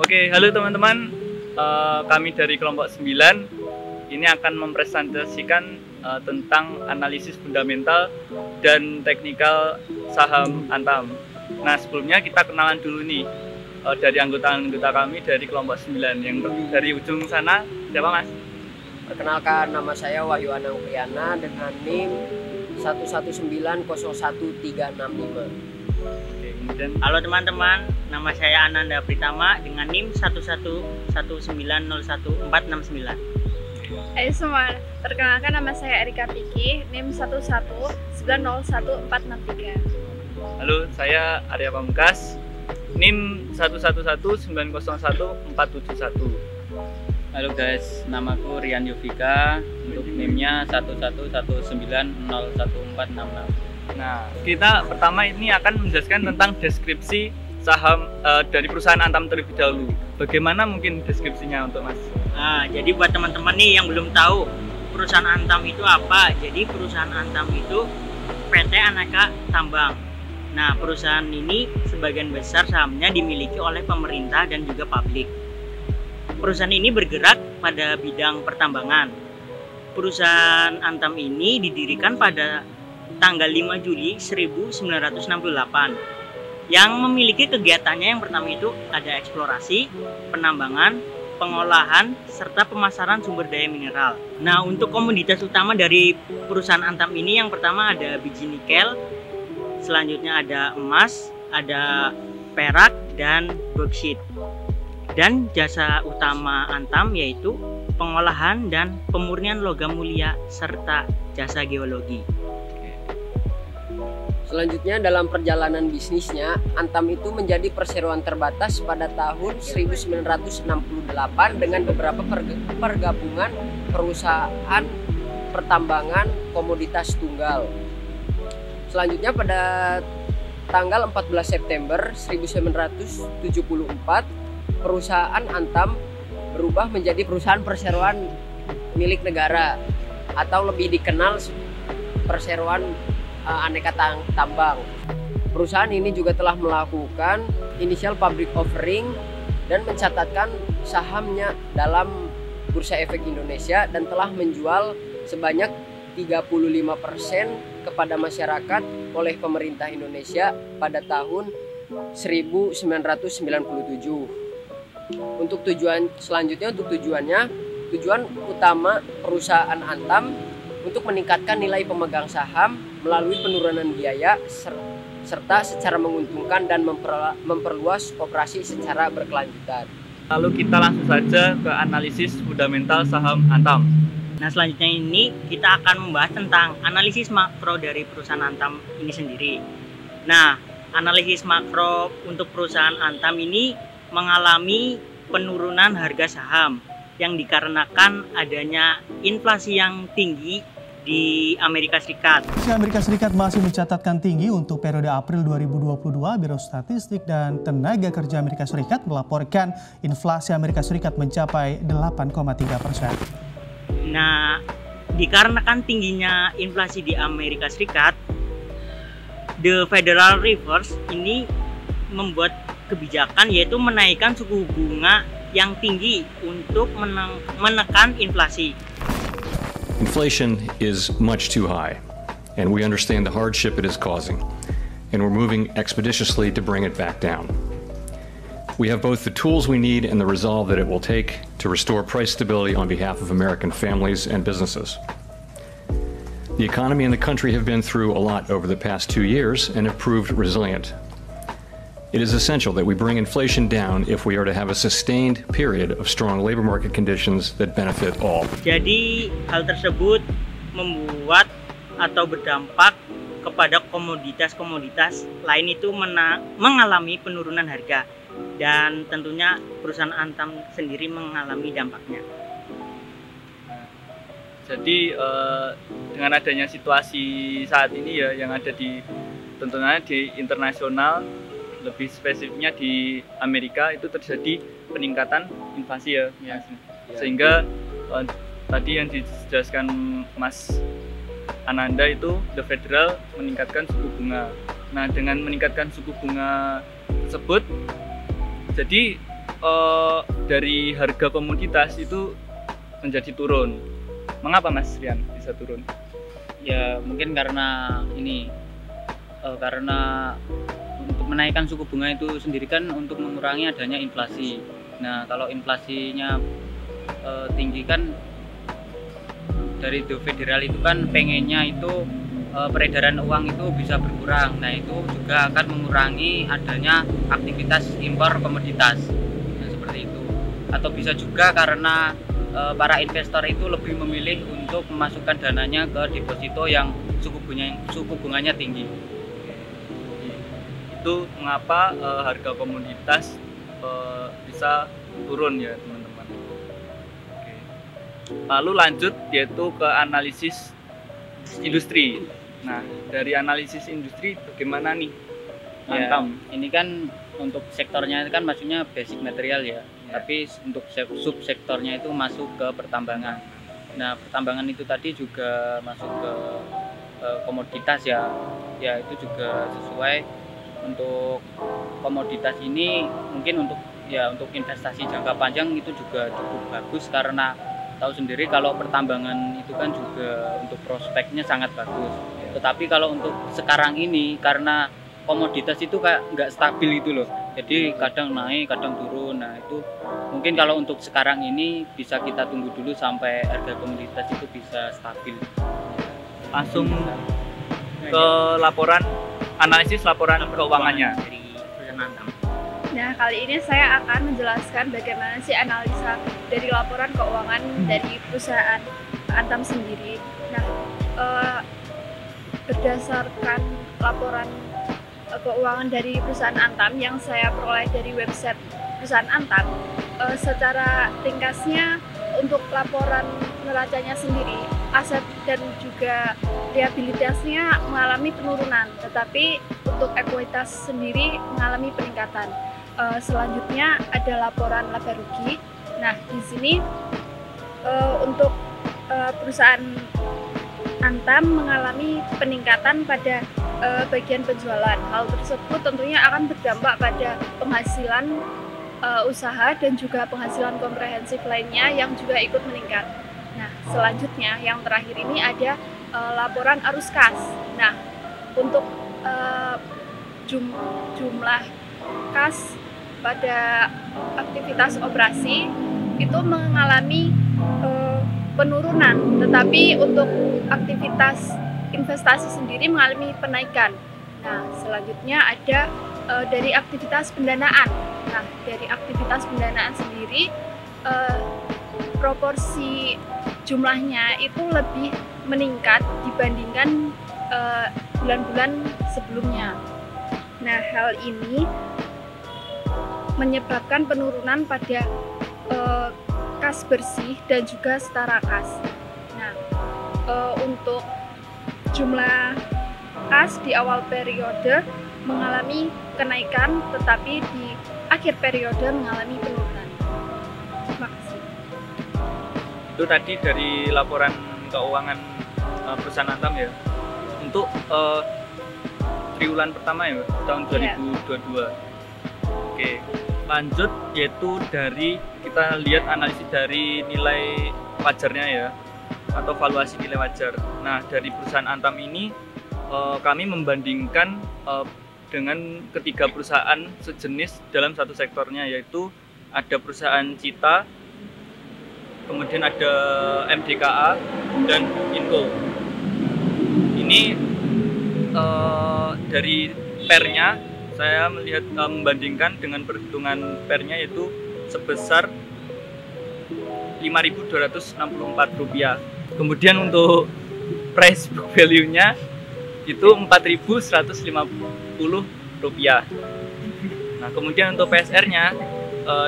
Oke, halo teman-teman. Kami dari kelompok 9 ini akan mempresentasikan tentang analisis fundamental dan teknikal saham Antam. Nah, sebelumnya kita kenalan dulu nih dari anggota-anggota kami dari kelompok 9. Yang dari ujung sana, siapa Mas? Perkenalkan, nama saya Wahyu Anang Priyana dengan NIM 119011365. Oke, kemudian Halo teman-teman, nama saya Ananda Pritama dengan NIM 111901469. Hai semua, perkenalkan nama saya Erika Piki, NIM 119011463. halo, saya Arya Pamungkas, NIM 111901471. Halo guys, namaku Rian Yovika, untuk NIM-nya 111901466. Nah, kita pertama ini akan menjelaskan tentang deskripsi saham dari perusahaan Antam terlebih dahulu. Bagaimana mungkin deskripsinya untuk Mas? Nah, jadi buat teman-teman nih yang belum tahu perusahaan Antam itu apa. Jadi perusahaan Antam itu PT Aneka Tambang. Nah, perusahaan ini sebagian besar sahamnya dimiliki oleh pemerintah dan juga publik. Perusahaan ini bergerak pada bidang pertambangan. Perusahaan Antam ini didirikan pada tanggal 5 Juli 1968 yang memiliki kegiatannya yang pertama itu ada eksplorasi, penambangan, pengolahan, serta pemasaran sumber daya mineral. Nah, untuk komoditas utama dari perusahaan Antam ini yang pertama ada biji nikel, selanjutnya ada emas, ada perak, dan bauksit. Dan jasa utama Antam yaitu pengolahan dan pemurnian logam mulia serta jasa geologi. Selanjutnya dalam perjalanan bisnisnya, Antam itu menjadi perseroan terbatas pada tahun 1968 dengan beberapa pergabungan perusahaan pertambangan komoditas tunggal. Selanjutnya pada tanggal 14 September 1974, perusahaan Antam berubah menjadi perusahaan perseroan milik negara atau lebih dikenal perseroan Aneka Tambang. Perusahaan ini juga telah melakukan initial public offering dan mencatatkan sahamnya dalam Bursa Efek Indonesia dan telah menjual sebanyak 35% kepada masyarakat oleh pemerintah Indonesia pada tahun 1997. Untuk tujuan selanjutnya, tujuan utama perusahaan Antam untuk meningkatkan nilai pemegang saham melalui penurunan biaya serta secara menguntungkan dan memperluas operasi secara berkelanjutan. Lalu kita langsung saja ke analisis fundamental saham Antam. Nah, selanjutnya ini kita akan membahas tentang analisis makro dari perusahaan Antam ini sendiri. Nah, analisis makro untuk perusahaan Antam ini mengalami penurunan harga saham yang dikarenakan adanya inflasi yang tinggi di Amerika Serikat. Amerika Serikat masih mencatatkan tinggi untuk periode April 2022. Biro Statistik dan Tenaga Kerja Amerika Serikat melaporkan inflasi Amerika Serikat mencapai 8,3%. Nah, dikarenakan tingginya inflasi di Amerika Serikat, The Federal Reserve ini membuat kebijakan yaitu menaikkan suku bunga yang tinggi untuk menekan inflasi. Inflation is much too high, and we understand the hardship it is causing, and we're moving expeditiously to bring it back down. We have both the tools we need and the resolve that it will take to restore price stability on behalf of American families and businesses. The economy and the country have been through a lot over the past 2 years and have proved resilient. It is essential that we bring inflation down if we are to have a sustained period of strong labor market conditions that benefit all. Jadi hal tersebut membuat atau berdampak kepada komoditas-komoditas lain itu mengalami penurunan harga, dan tentunya perusahaan Antam sendiri mengalami dampaknya. Jadi dengan adanya situasi saat ini ya yang ada di tentunya di internasional, lebih spesifiknya di Amerika itu terjadi peningkatan inflasi ya. Sehingga tadi yang dijelaskan Mas Ananda itu The Federal meningkatkan suku bunga. Nah, dengan meningkatkan suku bunga tersebut, jadi dari harga komoditas itu menjadi turun. Mengapa Mas Rian bisa turun? Ya mungkin karena ini karena untuk menaikkan suku bunga itu sendiri kan untuk mengurangi adanya inflasi. Nah kalau inflasinya tinggi kan dari The Federal itu kan pengennya itu peredaran uang itu bisa berkurang. Nah itu juga akan mengurangi adanya aktivitas impor komoditas. Nah, seperti itu. Atau bisa juga karena para investor itu lebih memilih untuk memasukkan dananya ke deposito yang suku bunganya tinggi. Itu mengapa harga komoditas bisa turun ya teman-teman. Oke. Lalu lanjut yaitu ke analisis industri. Nah dari analisis industri bagaimana nih Antam? Ya, ini kan untuk sektornya kan maksudnya basic material ya. Tapi untuk subsektornya itu masuk ke pertambangan. Nah pertambangan itu tadi juga masuk ke komoditas ya. Ya itu juga sesuai. Untuk komoditas ini mungkin untuk investasi jangka panjang itu juga cukup bagus karena tahu sendiri kalau pertambangan itu kan juga untuk prospeknya sangat bagus. Tetapi kalau untuk sekarang ini karena komoditas itu kayak nggak stabil itu loh. Jadi kadang naik, kadang turun. Nah itu mungkin kalau untuk sekarang ini bisa kita tunggu dulu sampai harga komoditas itu bisa stabil. Langsung ke analisis laporan keuangannya dari perusahaan Antam. Nah, kali ini saya akan menjelaskan bagaimana sih analisa dari laporan keuangan dari perusahaan Antam sendiri. Nah, berdasarkan laporan keuangan dari perusahaan Antam yang saya peroleh dari website perusahaan Antam, secara ringkasnya untuk laporan neracanya sendiri, aset dan juga liabilitasnya mengalami penurunan, tetapi untuk ekuitas sendiri mengalami peningkatan. Selanjutnya ada laporan laba rugi. Nah, di sini untuk perusahaan Antam mengalami peningkatan pada bagian penjualan. Hal tersebut tentunya akan berdampak pada penghasilan usaha dan juga penghasilan komprehensif lainnya yang juga ikut meningkat. Nah, selanjutnya yang terakhir ini ada laporan arus kas. Nah, untuk jumlah kas pada aktivitas operasi itu mengalami penurunan, tetapi untuk aktivitas investasi sendiri mengalami penaikan. Nah, selanjutnya ada dari aktivitas pendanaan. Nah, dari aktivitas pendanaan sendiri proporsi jumlahnya itu lebih meningkat dibandingkan bulan-bulan sebelumnya. Nah, hal ini menyebabkan penurunan pada kas bersih dan juga setara kas. Nah, untuk jumlah kas di awal periode mengalami kenaikan, tetapi di akhir periode mengalami penurunan. Terima kasih. Itu tadi dari laporan keuangan perusahaan Antam ya. Untuk triwulan pertama ya tahun 2022. Oke, lanjut yaitu dari kita lihat analisis dari nilai wajarnya ya, atau valuasi nilai wajar. Nah, dari perusahaan Antam ini kami membandingkan dengan ketiga perusahaan sejenis dalam satu sektornya, yaitu ada perusahaan Cita, kemudian ada MDKA dan Inco. Ini dari pernya saya melihat membandingkan dengan perhitungan pernya yaitu sebesar Rp5.264. Kemudian untuk price book value-nya itu Rp4.150. Nah, kemudian untuk PSR-nya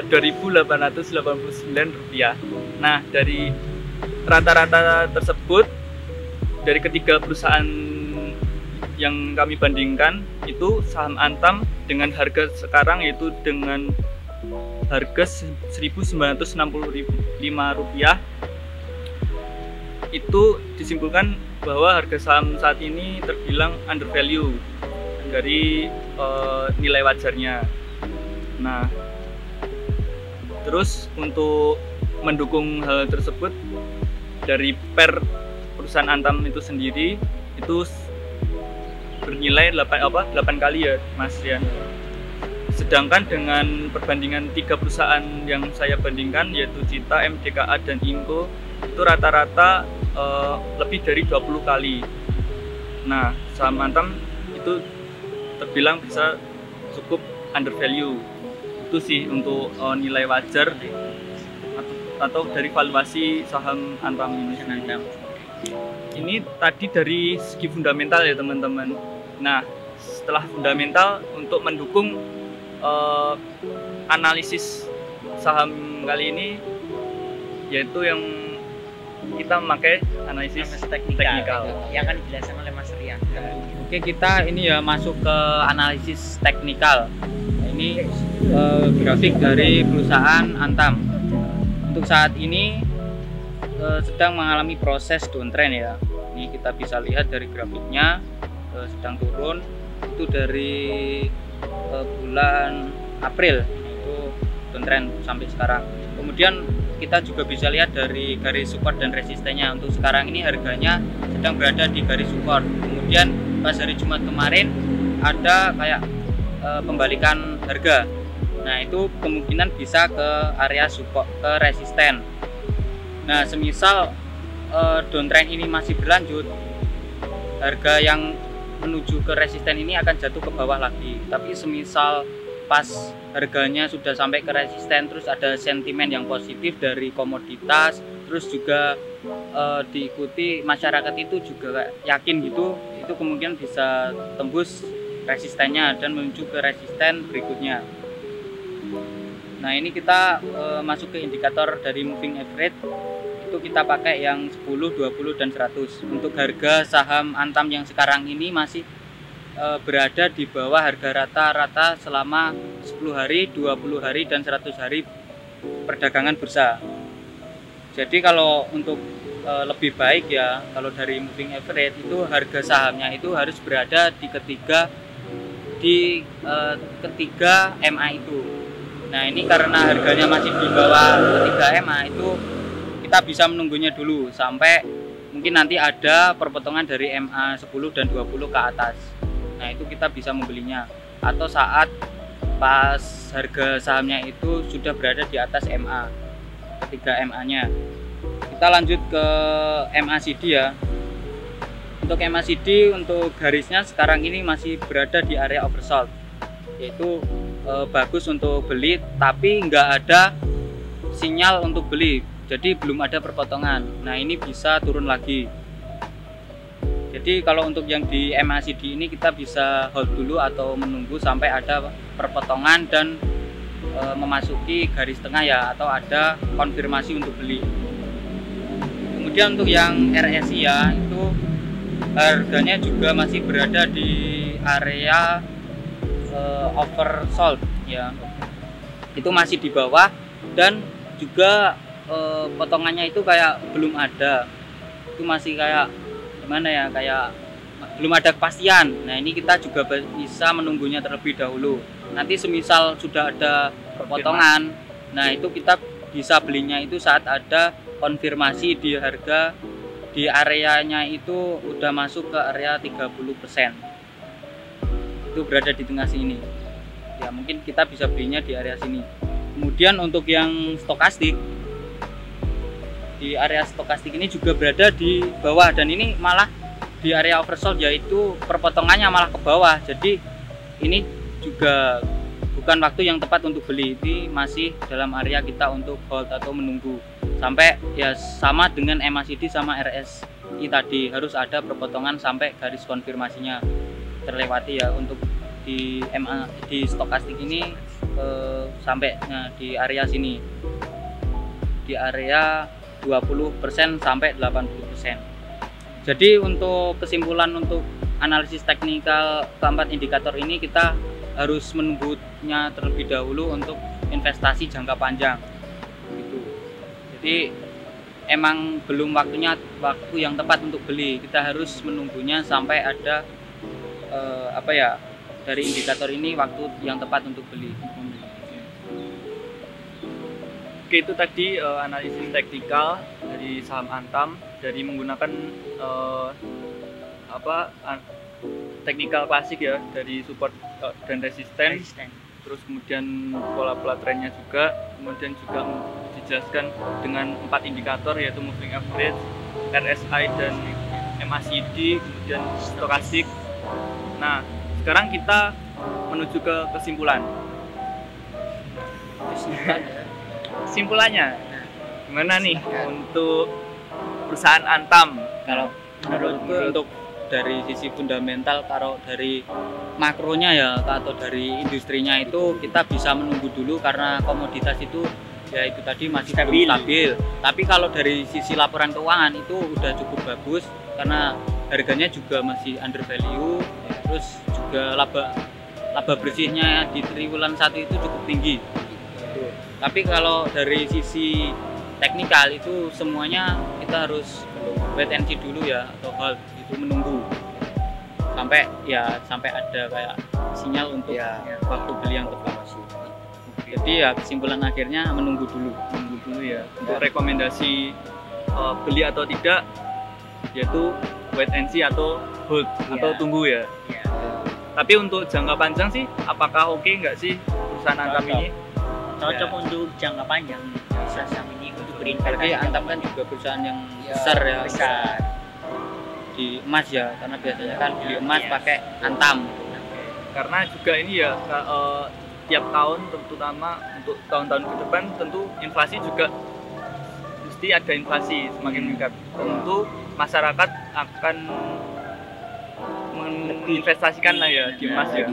Rp2.889. Nah, dari rata-rata tersebut dari ketiga perusahaan yang kami bandingkan itu saham Antam dengan harga sekarang yaitu dengan harga Rp1.965 itu disimpulkan bahwa harga saham saat ini terbilang undervalue dari nilai wajarnya. Nah, Terus untuk mendukung hal tersebut dari per perusahaan Antam itu sendiri itu bernilai 8 kali ya Mas Rian. Sedangkan dengan perbandingan 3 perusahaan yang saya bandingkan yaitu Cita, MDKA, dan Inco itu rata-rata lebih dari 20 kali. Nah, saham Antam itu terbilang bisa cukup undervalue. Itu sih untuk nilai wajar atau dari valuasi saham Antam ini. Ini tadi dari segi fundamental ya teman-teman. Nah, setelah fundamental untuk mendukung analisis saham kali ini yaitu yang kita memakai analisis teknikal yang akan dijelaskan oleh Mas Rian. Oke, kita ini ya masuk ke analisis teknikal. Ini grafik dari perusahaan Antam. Untuk saat ini sedang mengalami proses downtrend ya. Ini kita bisa lihat dari grafiknya sedang turun itu dari bulan April itu downtrend sampai sekarang. Kemudian kita juga bisa lihat dari garis support dan resistennya. Untuk sekarang ini harganya sedang berada di garis support. Kemudian pas hari Jumat kemarin ada kayak pembalikan harga. Nah, itu kemungkinan bisa ke area support, ke resisten. Nah, semisal downtrend ini masih berlanjut, harga yang menuju ke resisten ini akan jatuh ke bawah lagi. Tapi semisal pas harganya sudah sampai ke resisten, terus ada sentimen yang positif dari komoditas, terus juga diikuti masyarakat itu juga yakin gitu, itu kemungkinan bisa tembus resistennya dan menuju ke resisten berikutnya. Nah, ini kita masuk ke indikator dari moving average. Itu kita pakai yang 10, 20, dan 100. Untuk harga saham Antam yang sekarang ini masih berada di bawah harga rata-rata selama 10 hari, 20 hari, dan 100 hari perdagangan bursa. Jadi kalau untuk lebih baik ya, kalau dari moving average itu harga sahamnya itu harus berada di ketiga MA itu. Nah, ini karena harganya masih di bawah ketiga MA itu kita bisa menunggunya dulu sampai mungkin nanti ada perpotongan dari MA 10 dan 20 ke atas. Nah, itu kita bisa membelinya atau saat pas harga sahamnya itu sudah berada di atas MA, ketiga MA-nya. Kita lanjut ke MACD ya. Untuk MACD untuk garisnya sekarang ini masih berada di area oversold, yaitu bagus untuk beli tapi nggak ada sinyal untuk beli, jadi belum ada perpotongan. Nah, ini bisa turun lagi. Jadi kalau untuk yang di MACD ini kita bisa hold dulu atau menunggu sampai ada perpotongan dan memasuki garis tengah ya, atau ada konfirmasi untuk beli. Kemudian untuk yang RSI ya, itu harganya juga masih berada di area oversold ya, itu masih di bawah dan juga potongannya itu kayak belum ada, itu masih kayak gimana ya, kayak belum ada kepastian. Nah, ini kita juga bisa menunggunya terlebih dahulu. Nanti semisal sudah ada potongan, nah itu kita bisa belinya itu saat ada konfirmasi di harga di areanya itu udah masuk ke area 30%. Itu berada di tengah sini ya, mungkin kita bisa belinya di area sini. Kemudian untuk yang stokastik, di area stokastik ini juga berada di bawah dan ini malah di area oversold, yaitu perpotongannya malah ke bawah. Jadi ini juga bukan waktu yang tepat untuk beli, ini masih dalam area kita untuk hold atau menunggu sampai ya sama dengan MACD sama RSI tadi, harus ada perpotongan sampai garis konfirmasinya terlewati ya. Untuk di stokastik ini sampai di area sini, di area 20% sampai 80%. Jadi untuk kesimpulan untuk analisis teknikal keempat indikator ini, kita harus menunggunya terlebih dahulu untuk investasi jangka panjang gitu. Jadi emang belum waktu yang tepat untuk beli, kita harus menunggunya sampai ada dari indikator ini waktu yang tepat untuk beli. Oke, itu tadi analisis teknikal dari saham Antam dari menggunakan teknikal klasik ya, dari support dan resisten. Terus kemudian pola-pola trennya juga, kemudian juga dijelaskan dengan 4 indikator yaitu moving average, RSI dan MACD, kemudian stokastik. Nah, sekarang kita menuju ke kesimpulan. Kesimpulannya gimana nih untuk perusahaan Antam? Kalau menurutku untuk dari sisi fundamental, kalau dari makronya ya atau dari industrinya itu kita bisa menunggu dulu karena komoditas itu ya itu tadi masih belum stabil. Tapi kalau dari sisi laporan keuangan itu udah cukup bagus karena harganya juga masih under value, terus juga laba bersihnya di triwulan 1 itu cukup tinggi. Tapi kalau dari sisi teknikal itu semuanya kita harus wait and see dulu ya, atau hold itu, menunggu sampai ada kayak sinyal untuk waktu beli yang tepat. Jadi ya kesimpulan akhirnya menunggu dulu Ya. Untuk rekomendasi beli atau tidak yaitu wait and see atau hold atau tunggu ya. Tapi untuk jangka panjang sih apakah oke nggak sih perusahaan Antam ini? Cocok untuk jangka panjang saham ini untuk berinvestasi. Antam kan juga perusahaan yang besar ya. Di emas ya, karena biasanya kan beli emas pakai Antam. Karena juga ini ya tiap tahun, terutama untuk tahun-tahun ke depan tentu inflasi juga mesti ada inflasi semakin meningkat. Tentu masyarakat akan menginvestasikan lah ya di emas ya.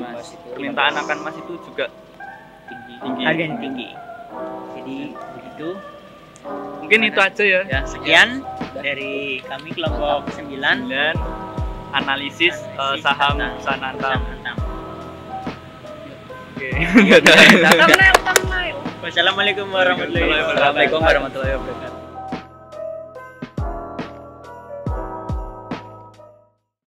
Permintaan akan emas itu juga tinggi. Harga yang tinggi. Jadi begitu. Mungkin itu aja ya. Sekian dari kami kelompok 9 dan analisis saham Antam. Oke. Wassalamualaikum warahmatullahi wabarakatuh.